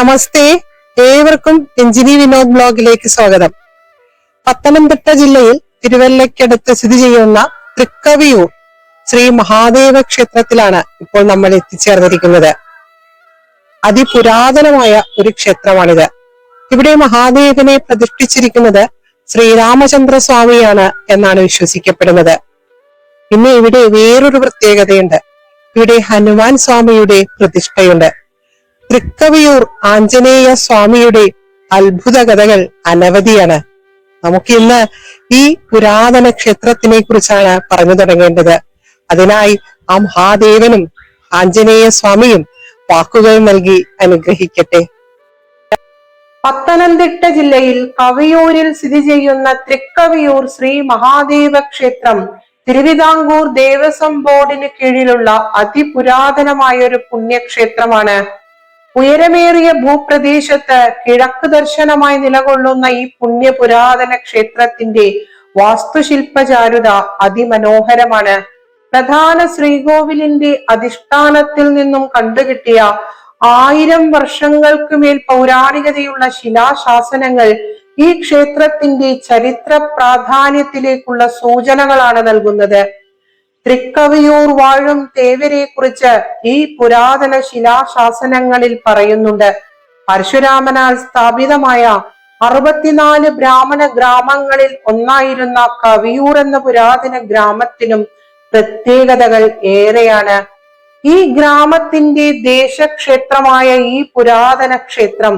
നമസ്തേ, ഏവർക്കും രഞ്ജിനി വിനോദ് ബ്ലോഗിലേക്ക് സ്വാഗതം. പത്തനംതിട്ട ജില്ലയിൽ തിരുവല്ലയ്ക്കടുത്ത് സ്ഥിതി ചെയ്യുന്ന തൃക്കവിയൂർ ശ്രീ മഹാദേവ ക്ഷേത്രത്തിലാണ് ഇപ്പോൾ നമ്മൾ എത്തിച്ചേർന്നിരിക്കുന്നത്. അതിപുരാതനമായ ഒരു ക്ഷേത്രമാണിത്. ഇവിടെ മഹാദേവനെ പ്രതിഷ്ഠിച്ചിരിക്കുന്നത് ശ്രീരാമചന്ദ്ര സ്വാമിയാണ് എന്നാണ് വിശ്വസിക്കപ്പെടുന്നത്. പിന്നെ ഇവിടെ വേറൊരു പ്രത്യേകതയുണ്ട്. ഇവിടെ ഹനുമാൻ സ്വാമിയുടെ പ്രതിഷ്ഠയുണ്ട്. തൃക്കവിയൂർ ആഞ്ജനേയ സ്വാമിയുടെ അത്ഭുത കഥകൾ അനവധിയാണ്. നമുക്കിന്ന് ഈ പുരാതന ക്ഷേത്രത്തിനെ കുറിച്ചാണ് പറഞ്ഞു തുടങ്ങേണ്ടത്. അതിനായി ആ മഹാദേവനും ആഞ്ജനേയ സ്വാമിയും വാക്കുകൾ നൽകി അനുഗ്രഹിക്കട്ടെ. പത്തനംതിട്ട ജില്ലയിൽ കവിയൂരിൽ സ്ഥിതി ചെയ്യുന്ന തൃക്കവിയൂർ ശ്രീ മഹാദേവ ക്ഷേത്രം തിരുവിതാംകൂർ ദേവസ്വം ബോർഡിന് കീഴിലുള്ള അതിപുരാതനമായ ഒരു പുണ്യക്ഷേത്രമാണ്. ഉയരമേറിയ ഭൂപ്രദേശത്ത് കിഴക്ക് ദർശനമായി നിലകൊള്ളുന്ന ഈ പുണ്യപുരാതന ക്ഷേത്രത്തിന്റെ വാസ്തുശില്പചാരുത അതിമനോഹരമാണ്. പ്രധാന ശ്രീകോവിലിന്റെ അധിഷ്ഠാനത്തിൽ നിന്നും കണ്ടുകിട്ടിയ 1000 വർഷങ്ങൾക്ക് മേൽ പൗരാണികതയുള്ള ശിലാശാസനങ്ങൾ ഈ ക്ഷേത്രത്തിന്റെ ചരിത്ര പ്രാധാന്യത്തിലേക്കുള്ള സൂചനകളാണ് നൽകുന്നത്. തൃക്കവിയൂർ വാഴും തേവരെ കുറിച്ച് ഈ പുരാതന ശിലാശാസനങ്ങളിൽ പറയുന്നുണ്ട്. പരശുരാമനാൽ സ്ഥാപിതമായ 64 ബ്രാഹ്മണ ഗ്രാമങ്ങളിൽ ഒന്നായിരുന്ന കവിയൂർ എന്ന പുരാതന ഗ്രാമത്തിനും പ്രത്യേകതകൾ ഏറെയാണ്. ഈ ഗ്രാമത്തിന്റെ ദേശക്ഷേത്രമായ ഈ പുരാതന ക്ഷേത്രം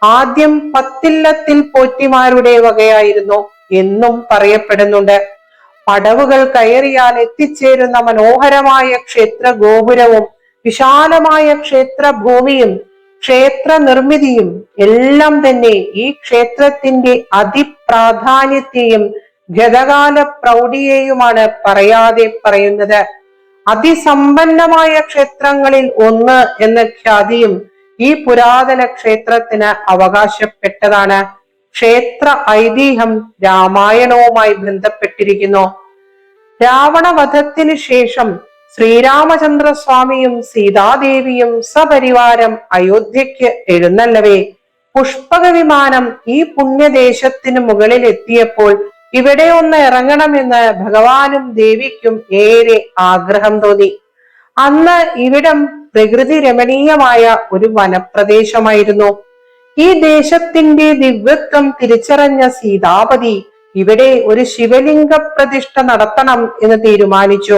ആദ്യം പത്തില്ലത്തിൽ പോറ്റിമാരുടെ വകയായിരുന്നു എന്നും പറയപ്പെടുന്നുണ്ട്. പടവുകൾ കയറിയാൽ എത്തിച്ചേരുന്ന മനോഹരമായ ക്ഷേത്ര ഗോപുരവും വിശാലമായ ക്ഷേത്ര ഭൂമിയും ക്ഷേത്ര നിർമ്മിതിയും എല്ലാം തന്നെ ഈ ക്ഷേത്രത്തിന്റെ അതിപ്രാധാന്യത്തെയും ഗതകാല പ്രൗഢിയെയുമാണ് പറയാതെ പറയുന്നത്. അതിസമ്പന്നമായ ക്ഷേത്രങ്ങളിൽ ഒന്ന് എന്ന ഖ്യാതിയും ഈ പുരാതന ക്ഷേത്രത്തിന് അവകാശപ്പെട്ടതാണ്. ക്ഷേത്ര ഐതിഹ്യം രാമായണവുമായി ബന്ധപ്പെട്ടിരിക്കുന്നു. രാവണവധത്തിന് ശേഷം ശ്രീരാമചന്ദ്ര സ്വാമിയും സീതാദേവിയും സപരിവാരം അയോധ്യയ്ക്ക് എഴുന്നള്ളവേ പുഷ്പക വിമാനം ഈ പുണ്യദേശത്തിന് മുകളിൽ എത്തിയപ്പോൾ ഇവിടെ ഒന്ന് ഇറങ്ങണമെന്ന് ഭഗവാനും ദേവിക്കും ഏറെ ആഗ്രഹം തോന്നി. അന്ന് ഇവിടം പ്രകൃതി രമണീയമായ ഒരു വനപ്രദേശമായിരുന്നു. ഈ ദേശത്തിന്റെ ദിവ്യത്വം തിരിച്ചറിഞ്ഞ സീതാപതി ഇവിടെ ഒരു ശിവലിംഗ പ്രതിഷ്ഠ നടത്തണം എന്ന് തീരുമാനിച്ചു.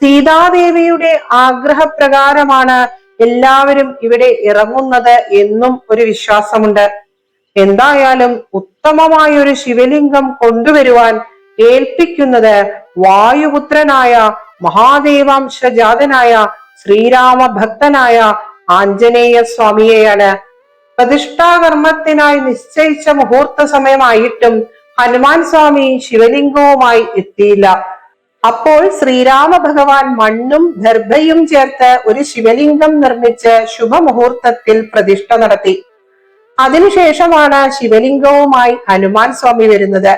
സീതാദേവിയുടെ ആഗ്രഹപ്രകാരമാണ് എല്ലാവരും ഇവിടെ ഇറങ്ങുന്നത് എന്നും ഒരു വിശ്വാസമുണ്ട്. എന്തായാലും ഉത്തമമായ ഒരു ശിവലിംഗം കൊണ്ടുവരുവാൻ ഏൽപ്പിക്കുന്നത് വായുപുത്രനായ മഹാദേവാംശജാതനായ ശ്രീരാമ ഭക്തനായ ആഞ്ജനേയ സ്വാമിയെയാണ്. പ്രതിഷ്ഠാകർമ്മത്തിനായി നിശ്ചയിച്ച മുഹൂർത്ത സമയമായിട്ടും ഹനുമാൻ സ്വാമി ശിവലിംഗവുമായി എത്തിയില്ല. അപ്പോൾ ശ്രീരാമ ഭഗവാൻ മണ്ണും ദർഭയും ചേർത്ത് ഒരു ശിവലിംഗം നിർമ്മിച്ച് ശുഭമുഹൂർത്തത്തിൽ പ്രതിഷ്ഠ നടത്തി. അതിനുശേഷമാണ് ശിവലിംഗവുമായി ഹനുമാൻ സ്വാമി വരുന്നത്.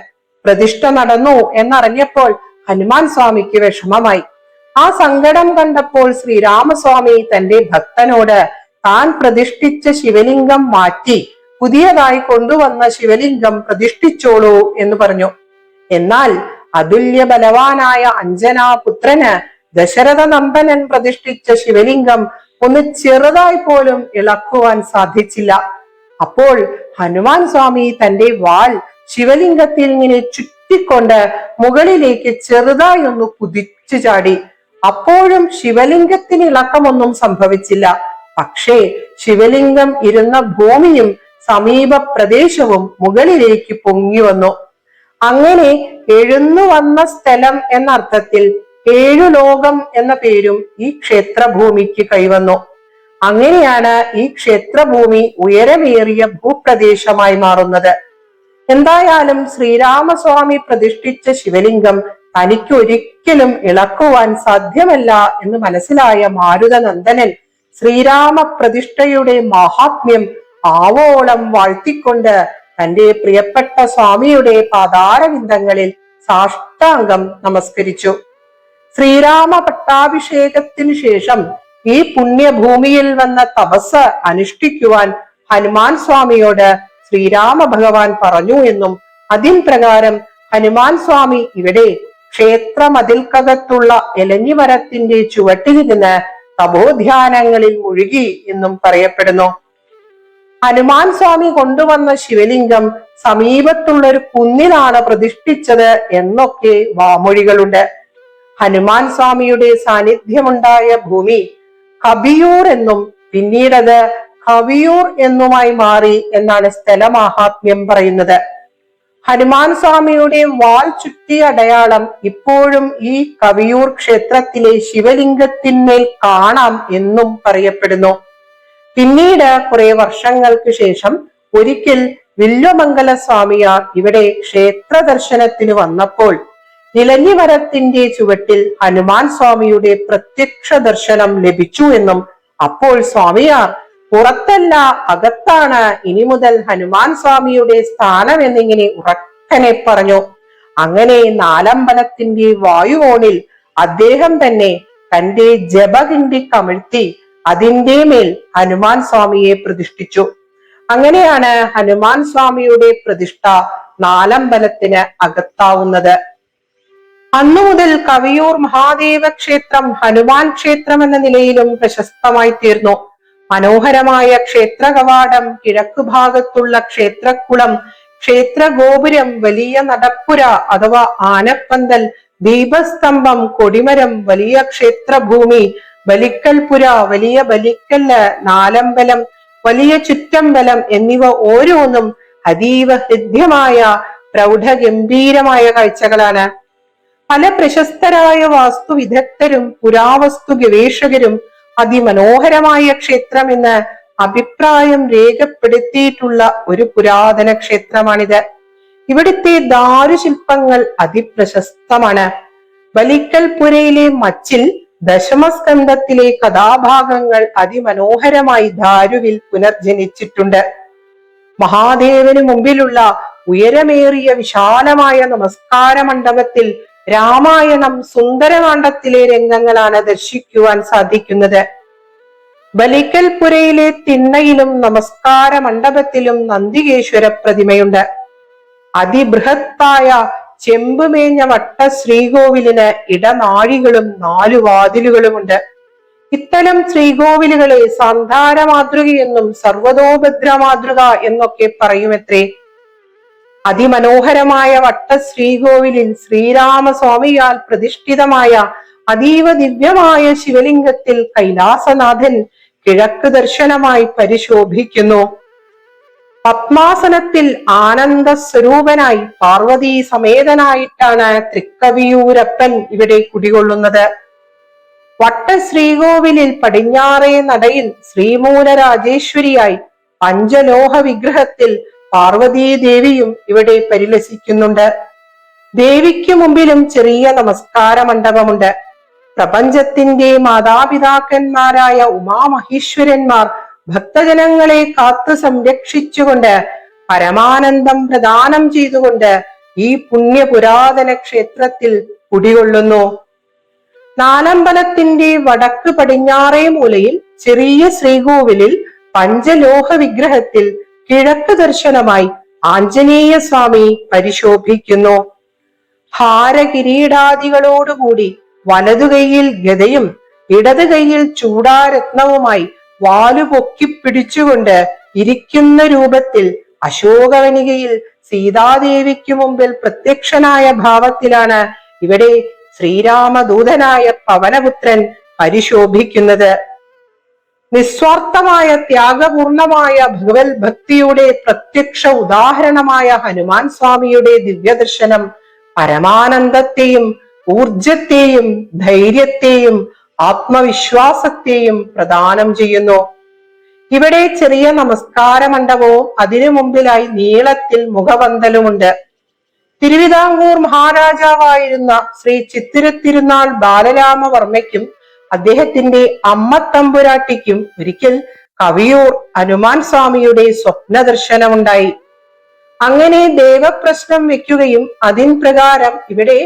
പ്രതിഷ്ഠ നടന്നു എന്നറിഞ്ഞപ്പോൾ ഹനുമാൻ സ്വാമിക്ക് വിഷമമായി. ആ സങ്കടം കണ്ടപ്പോൾ ശ്രീരാമസ്വാമി തന്റെ ഭക്തനോട് താൻ പ്രതിഷ്ഠിച്ച ശിവലിംഗം മാറ്റി പുതിയതായി കൊണ്ടുവന്ന ശിവലിംഗം പ്രതിഷ്ഠിച്ചോളൂ എന്ന് പറഞ്ഞു. എന്നാൽ അതുല്യ ബലവാനായ അഞ്ജനാപുത്രന് ദശരഥ നന്ദനൻ പ്രതിഷ്ഠിച്ച ശിവലിംഗം ഒന്ന് ചെറുതായി പോലും ഇളക്കുവാൻ സാധിച്ചില്ല. അപ്പോൾ ഹനുമാൻ സ്വാമി തന്റെ വാൾ ശിവലിംഗത്തിൽ ഇങ്ങനെ ചുറ്റിക്കൊണ്ട് മുകളിലേക്ക് ചെറുതായി ഒന്ന് കുതിച്ചു ചാടി. അപ്പോഴും ശിവലിംഗത്തിന് ഇളക്കമൊന്നും സംഭവിച്ചില്ല. പക്ഷേ ശിവലിംഗം ഇരുന്ന ഭൂമിയും സമീപ പ്രദേശവും മുകളിലേക്ക് പൊങ്ങി വന്നു. അങ്ങനെ എഴുന്നു വന്ന സ്ഥലം എന്ന അർത്ഥത്തിൽ 7 ലോകം എന്ന പേരും ഈ ക്ഷേത്രഭൂമിക്ക് കൈവന്നു. അങ്ങനെയാണ് ഈ ക്ഷേത്രഭൂമി ഉയരമേറിയ ഭൂപ്രദേശമായി മാറുന്നത്. എന്തായാലും ശ്രീരാമസ്വാമി പ്രതിഷ്ഠിച്ച ശിവലിംഗം തനിക്ക് ഒരിക്കലും ഇളക്കുവാൻ സാധ്യമല്ല എന്ന് മനസ്സിലായ മാരുതനന്ദനൻ ശ്രീരാമ പ്രതിഷ്ഠയുടെ മഹാത്മ്യം ആവോളം വാഴ്ത്തിക്കൊണ്ട് തന്റെ പ്രിയപ്പെട്ട സ്വാമിയുടെ പാതാരവിന്ദങ്ങളിൽ സാഷ്ടാംഗം നമസ്കരിച്ചു. ശ്രീരാമ പട്ടാഭിഷേകത്തിന് ശേഷം ഈ പുണ്യഭൂമിയിൽ വന്ന തപസ് അനുഷ്ഠിക്കുവാൻ ഹനുമാൻ സ്വാമിയോട് ശ്രീരാമ ഭഗവാൻ പറഞ്ഞു എന്നും അതിൻ പ്രകാരം ഹനുമാൻ സ്വാമി ഇവിടെ ക്ഷേത്ര മതിൽക്കകത്തുള്ള ഇലഞ്ഞിമരത്തിന്റെ ചുവട്ടിലിരുന്ന് തപോധ്യാനങ്ങളിൽ മുഴുകി എന്നും പറയപ്പെടുന്നു. ഹനുമാൻ സ്വാമി കൊണ്ടുവന്ന ശിവലിംഗം സമീപത്തുള്ള ഒരു കുന്നിലാണ് പ്രതിഷ്ഠിച്ചത് എന്നൊക്കെ വാമൊഴികളുണ്ട്. ഹനുമാൻ സ്വാമിയുടെ സാന്നിധ്യമുണ്ടായ ഭൂമി കവിയൂർ എന്നും പിന്നീടത് കവിയൂർ എന്നുമായി മാറി എന്നാണ് സ്ഥലമാഹാത്മ്യം പറയുന്നത്. ഹനുമാൻ സ്വാമിയുടെ വാൾ ചുറ്റിയ അടയാളം ഇപ്പോഴും ഈ കവിയൂർ ക്ഷേത്രത്തിലെ ശിവലിംഗത്തിന്മേൽ കാണാം എന്നും പറയപ്പെടുന്നു. പിന്നീട് കുറെ വർഷങ്ങൾക്ക് ശേഷം ഒരിക്കൽ വില്വമംഗല സ്വാമിയാർ ഇവിടെ ക്ഷേത്ര ദർശനത്തിന് വന്നപ്പോൾ ഇലഞ്ഞിമരത്തിന്റെ ചുവട്ടിൽ ഹനുമാൻ സ്വാമിയുടെ പ്രത്യക്ഷ ദർശനം ലഭിച്ചു എന്നും അപ്പോൾ സ്വാമിയാർ പുറത്തല്ല അകത്താണ് ഇനി മുതൽ ഹനുമാൻ സ്വാമിയുടെ സ്ഥാനം എന്നിങ്ങനെ ഉറക്കനെ പറഞ്ഞു. അങ്ങനെ നാലമ്പലത്തിന്റെ വായുകോണിൽ അദ്ദേഹം തന്നെ തന്റെ ജപകിണ്ടി കമിഴ്ത്തി അതിന്റെ മേൽ ഹനുമാൻ സ്വാമിയെ പ്രതിഷ്ഠിച്ചു. അങ്ങനെയാണ് ഹനുമാൻ സ്വാമിയുടെ പ്രതിഷ്ഠ നാലമ്പലത്തിന് അകത്താവുന്നത്. അന്നു മുതൽ കവിയൂർ മഹാദേവ ക്ഷേത്രം ഹനുമാൻ ക്ഷേത്രം എന്ന നിലയിലും പ്രശസ്തമായി തീർന്നു. മനോഹരമായ ക്ഷേത്ര കവാടം, കിഴക്കു ഭാഗത്തുള്ള ക്ഷേത്രക്കുളം, ക്ഷേത്ര ഗോപുരം, വലിയ നടപ്പുര അഥവാ ആനപ്പന്തൽ, ദീപസ്തംഭം, കൊടിമരം, വലിയ ക്ഷേത്രഭൂമി, ബലിക്കൽപുര, വലിയ ബലിക്കല്ല്, നാലമ്പലം, വലിയ ചുറ്റമ്പലം എന്നിവ ഓരോന്നും അതീവ ഹൃദ്യമായ പ്രൗഢഗംഭീരമായ കാഴ്ചകളാണ്. പല പ്രശസ്തരായ വാസ്തു വിദഗ്ധരും പുരാവസ്തു ഗവേഷകരും അതിമനോഹരമായ ക്ഷേത്രം എന്ന് അഭിപ്രായം രേഖപ്പെടുത്തിയിട്ടുള്ള ഒരു പുരാതന ക്ഷേത്രമാണിത്. ഇവിടുത്തെ ദാരുശില്പങ്ങൾ അതിപ്രശസ്തമാണ്. ബലിക്കൽപുരയിലെ മച്ചിൽ ദശമസ്കന്ധത്തിലെ കഥാഭാഗങ്ങൾ അതിമനോഹരമായി ദാരുവിൽ പുനർജനിച്ചിട്ടുണ്ട്. മഹാദേവന് മുമ്പിലുള്ള ഉയരമേറിയ വിശാലമായ നമസ്കാര മണ്ഡപത്തിൽ രാമായണം സുന്ദരകാണ്ഡത്തിലെ രംഗങ്ങളാണ് ദർശിക്കുവാൻ സാധിക്കുന്നത്. ബലിക്കൽപുരയിലെ തിണ്ണയിലും നമസ്കാര മണ്ഡപത്തിലും നന്ദികേശ്വര പ്രതിമയുണ്ട്. അതിബൃഹത്തായ ചെമ്പുമേഞ്ഞ വട്ട ശ്രീകോവിലിന് ഇടനാഴികളും 4 വാതിലുകളുമുണ്ട്. ഇത്തരം ശ്രീകോവിലുകളെ സന്ധാര മാതൃകയെന്നും സർവതോഭദ്ര മാതൃക എന്നൊക്കെ പറയുമത്രേ. അതിമനോഹരമായ വട്ട ശ്രീകോവിലിൽ ശ്രീരാമസ്വാമിയാൽ പ്രതിഷ്ഠിതമായ അതീവ ദിവ്യമായ ശിവലിംഗത്തിൽ കൈലാസനാഥൻ കിഴക്ക് ദർശനമായി പരിശോഭിക്കുന്നു. പത്മാസനത്തിൽ ആനന്ദ സ്വരൂപനായി പാർവതി സമേതനായിട്ടാണ് തൃക്കവിയൂരപ്പൻ ഇവിടെ കുടികൊള്ളുന്നത്. വട്ട ശ്രീകോവിലിൽ പടിഞ്ഞാറേ നടയിൽ ശ്രീമൂലരാജേശ്വരിയായി പഞ്ചലോഹ വിഗ്രഹത്തിൽ പാർവതീ ദേവിയും ഇവിടെ പരിലസിക്കുന്നുണ്ട്. ദേവിക്ക് മുമ്പിലും ചെറിയ നമസ്കാര മണ്ഡപമുണ്ട്. പ്രപഞ്ചത്തിന്റെ മാതാപിതാക്കന്മാരായ ഉമാമഹേശ്വരന്മാർ ഭക്തജനങ്ങളെ കാത്തു സംരക്ഷിച്ചുകൊണ്ട് പരമാനന്ദം പ്രദാനം ചെയ്തുകൊണ്ട് ഈ പുണ്യപുരാതന ക്ഷേത്രത്തിൽ കുടികൊള്ളുന്നു. നാലമ്പലത്തിന്റെ വടക്ക് പടിഞ്ഞാറേ മൂലയിൽ ചെറിയ ശ്രീകോവിലിൽ പഞ്ചലോഹ വിഗ്രഹത്തിൽ കിഴക്ക് ദർശനമായി ആഞ്ജനേയ സ്വാമി പരിശോഭിക്കുന്നു. ഹാരകിരീടാദികളോടുകൂടി വലതു കൈയിൽ ഗദയും ഇടത് കൈയിൽ ചൂടാരത്നവുമായി വാലു പൊക്കി പിടിച്ചുകൊണ്ട് ഇരിക്കുന്ന രൂപത്തിൽ അശോകവനികയിൽ സീതാദേവിക്ക് മുമ്പിൽ പ്രത്യക്ഷനായ ഭാവത്തിലാണ് ഇവിടെ ശ്രീരാമദൂതനായ പവനപുത്രൻ പരിശോഭിക്കുന്നത്. നിസ്വാർത്ഥമായ ത്യാഗപൂർണമായ ഭഗവത് ഭക്തിയുടെ പ്രത്യക്ഷ ഉദാഹരണമായ ഹനുമാൻ സ്വാമിയുടെ ദിവ്യദർശനം പരമാനന്ദത്തെയും ഊർജത്തെയും ധൈര്യത്തെയും ആത്മവിശ്വാസത്തെയും പ്രദാനം ചെയ്യുന്നു. ഇവിടെ ചെറിയ നമസ്കാര മണ്ഡപവും അതിനു മുമ്പിലായി നീളത്തിൽ മുഖപന്തലുമുണ്ട്. തിരുവിതാംകൂർ മഹാരാജാവായിരുന്ന ശ്രീ ചിത്തിരത്തിരുനാൾ ബാലരാമവർമ്മയ്ക്കും അദ്ദേഹത്തിന്റെ അമ്മ തമ്പുരാട്ടിക്കും ഒരിക്കൽ കവിയൂർ ഹനുമാൻ സ്വാമിയുടെ സ്വപ്ന ദർശനമുണ്ടായി. അങ്ങനെ ദേവപ്രശ്നം വെക്കുകയും അതിൻ പ്രകാരം ഇവിടെ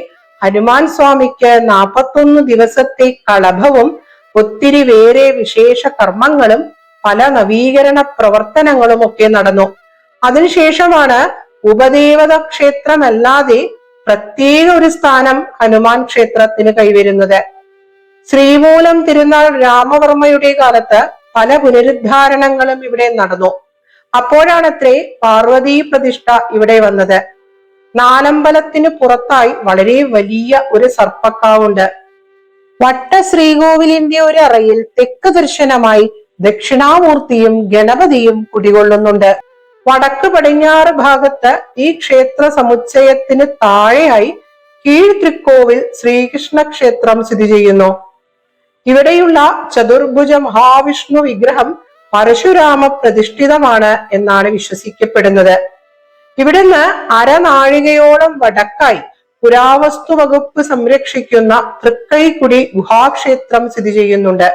ഹനുമാൻ സ്വാമിക്ക് 41 ദിവസത്തെ കളഭവും ഒത്തിരി വേറെ വിശേഷ കർമ്മങ്ങളും പല നവീകരണ പ്രവർത്തനങ്ങളും ഒക്കെ നടന്നു. അതിനുശേഷമാണ് ഉപദേവത ക്ഷേത്രമല്ലാതെ പ്രത്യേക ഒരു സ്ഥാനം ഹനുമാൻ ക്ഷേത്രത്തിന് കൈവരുന്നത്. ശ്രീമൂലം തിരുനാൾ രാമവർമ്മയുടെ കാലത്ത് പല പുനരുദ്ധാരണങ്ങളും ഇവിടെ നടന്നു. അപ്പോഴാണത്രേ പാർവതീ പ്രതിഷ്ഠ ഇവിടെ വന്നത്. നാലമ്പലത്തിന് പുറത്തായി വളരെ വലിയ ഒരു സർപ്പക്കാവുണ്ട്. വട്ട ശ്രീകോവിലിന്റെ ഒരു അറയിൽ തെക്ക് ദർശനമായി ദക്ഷിണാമൂർത്തിയും ഗണപതിയും കുടികൊള്ളുന്നുണ്ട്. വടക്ക് പടിഞ്ഞാറ് ഭാഗത്ത് ഈ ക്ഷേത്ര സമുച്ചയത്തിന് താഴെയായി കീഴ്തൃക്കോവിൽ ശ്രീകൃഷ്ണ ക്ഷേത്രം സ്ഥിതി ചെയ്യുന്നു. ഇവിടെയുള്ള ചതുർഭുജ മഹാവിഷ്ണു വിഗ്രഹം പരശുരാമ പ്രതിഷ്ഠിതമാണ് എന്നാണ് വിശ്വസിക്കപ്പെടുന്നത്. ഇവിടുന്ന് അരനാഴികയോളം വടക്കായി പുരാവസ്തു വകുപ്പ് സംരക്ഷിക്കുന്ന തൃക്കൈക്കുടി ഗുഹാക്ഷേത്രം സ്ഥിതി ചെയ്യുന്നുണ്ട്.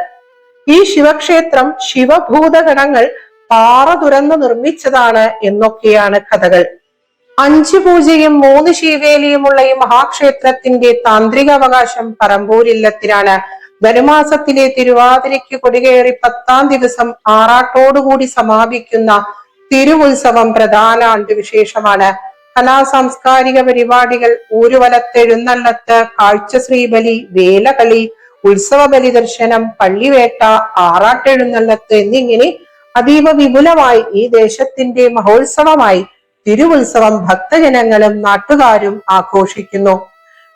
ഈ ശിവക്ഷേത്രം ശിവഭൂതഗണങ്ങൾ പാറ തുറന്നു നിർമ്മിച്ചതാണ് എന്നൊക്കെയാണ് കഥകൾ. 5 പൂജയും 3 ശീവേലിയുമുള്ള ഈ മഹാക്ഷേത്രത്തിന്റെ താന്ത്രികാവകാശം പറമ്പൂരില്ലത്തിനാണ്. ധനുമാസത്തിലെ തിരുവാതിരയ്ക്ക് കൊടികയറി 10-ാം ദിവസം ആറാട്ടോടുകൂടി സമാപിക്കുന്ന തിരുവുത്സവം പ്രധാന ആണ്ടുവിശേഷമാണ്. കലാ സാംസ്കാരിക പരിപാടികൾ, ഊരുവലത്തെഴുന്നള്ളത്ത്, കാഴ്ച ശ്രീബലി, വേലകളി, ഉത്സവ ബലി ദർശനം, പള്ളിവേട്ട, ആറാട്ടെഴുന്നള്ളത്ത് എന്നിങ്ങനെ അതീവ വിപുലമായി ഈ ദേശത്തിന്റെ മഹോത്സവമായി തിരുവുത്സവം ഭക്തജനങ്ങളും നാട്ടുകാരും ആഘോഷിക്കുന്നു.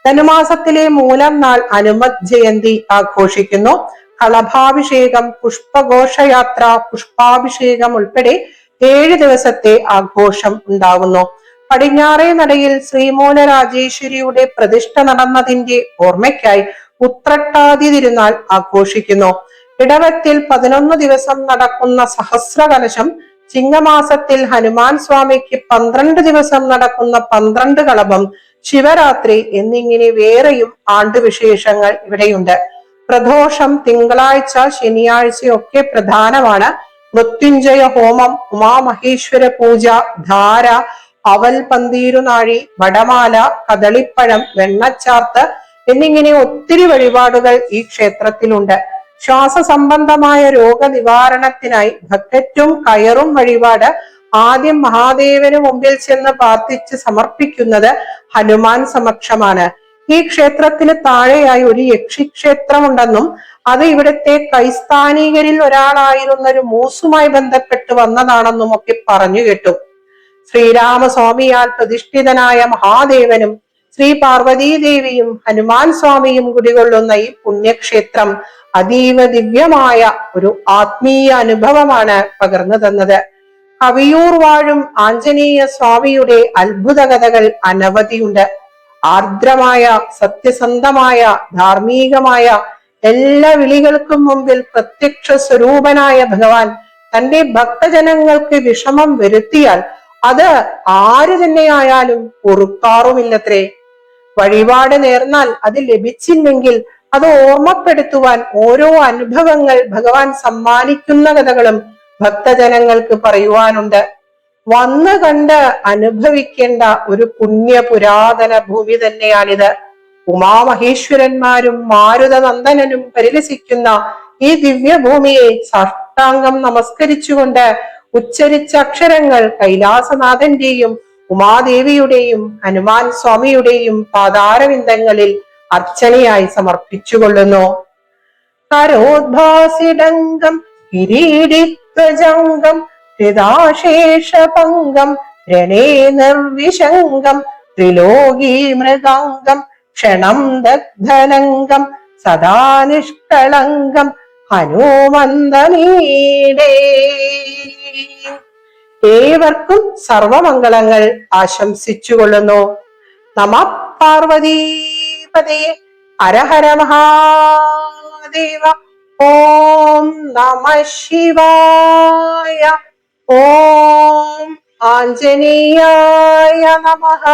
ധനുമാസത്തിലെ മൂലം നാൾ അനുമത് ജയന്തി ആഘോഷിക്കുന്നു. കളഭാഭിഷേകം, പുഷ്പഘോഷയാത്ര, പുഷ്പാഭിഷേകം ഉൾപ്പെടെ 7 ദിവസത്തെ ആഘോഷം ഉണ്ടാകുന്നു. പടിഞ്ഞാറേ നടയിൽ ശ്രീമൂലരാജേശ്വരിയുടെ പ്രതിഷ്ഠ നടന്നതിന്റെ ഓർമ്മയ്ക്കായി ഉത്രട്ടാതി തിരുനാൾ ആഘോഷിക്കുന്നു. ഇടവത്തിൽ 11 ദിവസം നടക്കുന്ന സഹസ്രകലശം, ചിങ്ങമാസത്തിൽ ഹനുമാൻ സ്വാമിക്ക് 12 ദിവസം നടക്കുന്ന 12 കളഭം, ശിവരാത്രി എന്നിങ്ങനെ വേറെയും ആണ്ടുവിശേഷങ്ങൾ ഇവിടെയുണ്ട്. പ്രദോഷം, തിങ്കളാഴ്ച, ശനിയാഴ്ചയൊക്കെ പ്രധാനമാണ്. മൃത്യുഞ്ജയ ഹോമം, ഉമാമഹേശ്വര പൂജ, ധാര, അവൽ പന്തീരുനാഴി, വടമാല, കദളിപ്പഴം, വെണ്ണച്ചാർത്ത് എന്നിങ്ങനെ ഒത്തിരി വഴിപാടുകൾ ഈ ക്ഷേത്രത്തിലുണ്ട്. ശ്വാസസംബന്ധമായ രോഗനിവാരണത്തിനായി ഭക്തറ്റും കയറും വഴിപാട് ആദ്യം മഹാദേവന് മുമ്പിൽ ചെന്ന് പ്രാർത്ഥിച്ച് സമർപ്പിക്കുന്നത് ഹനുമാൻ സമക്ഷമാണ്. ഈ ക്ഷേത്രത്തിന് താഴെയായി ഒരു യക്ഷിക്ഷേത്രമുണ്ടെന്നും അത് ഇവിടുത്തെ കൈസ്ഥാനികരിൽ ഒരാളായിരുന്ന ഒരു മൂസുമായി ബന്ധപ്പെട്ട് വന്നതാണെന്നും ഒക്കെ പറഞ്ഞു കേട്ടു. ശ്രീരാമസ്വാമിയാൽ പ്രതിഷ്ഠിതനായ മഹാദേവനും ശ്രീ പാർവതീദേവിയും ഹനുമാൻ സ്വാമിയും കുടികൊള്ളുന്ന ഈ പുണ്യക്ഷേത്രം അതീവ ദിവ്യമായ ഒരു ആത്മീയ അനുഭവമാണ് പകർന്നു തന്നത്. കവിയൂർ വാഴും ആഞ്ജനേയ സ്വാമിയുടെ അത്ഭുത കഥകൾ അനവധിയുണ്ട്. ആർദ്രമായ, സത്യസന്ധമായ, ധാർമ്മികമായ എല്ലാ വിളികൾക്കും മുമ്പിൽ പ്രത്യക്ഷ സ്വരൂപനായ ഭഗവാൻ തന്റെ ഭക്തജനങ്ങൾക്ക് വിഷമം വരുത്തിയാൽ അത് ആര് തന്നെയായാലും പൊറുക്കാറുമില്ലത്രേ. വഴിപാട് നേർന്നാൽ അത് ലഭിച്ചില്ലെങ്കിൽ അത് ഓർമ്മപ്പെടുത്തുവാൻ ഓരോ അനുഭവങ്ങൾ ഭഗവാൻ സമ്മാനിക്കുന്ന കഥകളും ഭക്തജനങ്ങൾക്ക് പറയുവാനുണ്ട്. വന്നു കണ്ട് അനുഭവിക്കേണ്ട ഒരു പുണ്യ പുരാതന ഭൂമി തന്നെയാണിത്. ഉമാമഹേശ്വരന്മാരും മാരുതനന്ദനനും പരിലസിക്കുന്ന ഈ ദിവ്യഭൂമിയെ സാഷ്ടാംഗം നമസ്കരിച്ചുകൊണ്ട് ഉച്ചരിച്ച അക്ഷരങ്ങൾ കൈലാസനാഥന്റെയും ഉമാദേവിയുടെയും ഹനുമാൻ സ്വാമിയുടെയും പാതാരവിന്ദങ്ങളിൽ അർച്ചനയായി സമർപ്പിച്ചുകൊള്ളുന്നു. കരോദ്ഭാസിഡംഗം കിരീടിത്വജംഗം ഹൃദാശേഷപംഗം രണേ നിർവിശംഗം ത്രിലോകീ മൃഗാംഗം ക്ഷണം ദഗ്ധനംഗം സദാ നിഷ്കളങ്കം ഹനുമന്തമീടേ. ഏവർക്കും സർവമംഗളങ്ങൾ ആശംസിച്ചുകൊള്ളുന്നു. നമ പാർവതീപതേ. ഹര ഹര മഹാദേവ. ഓം നമ ശിവായ. ഓം ആഞ്ജനേയായ നമഃ.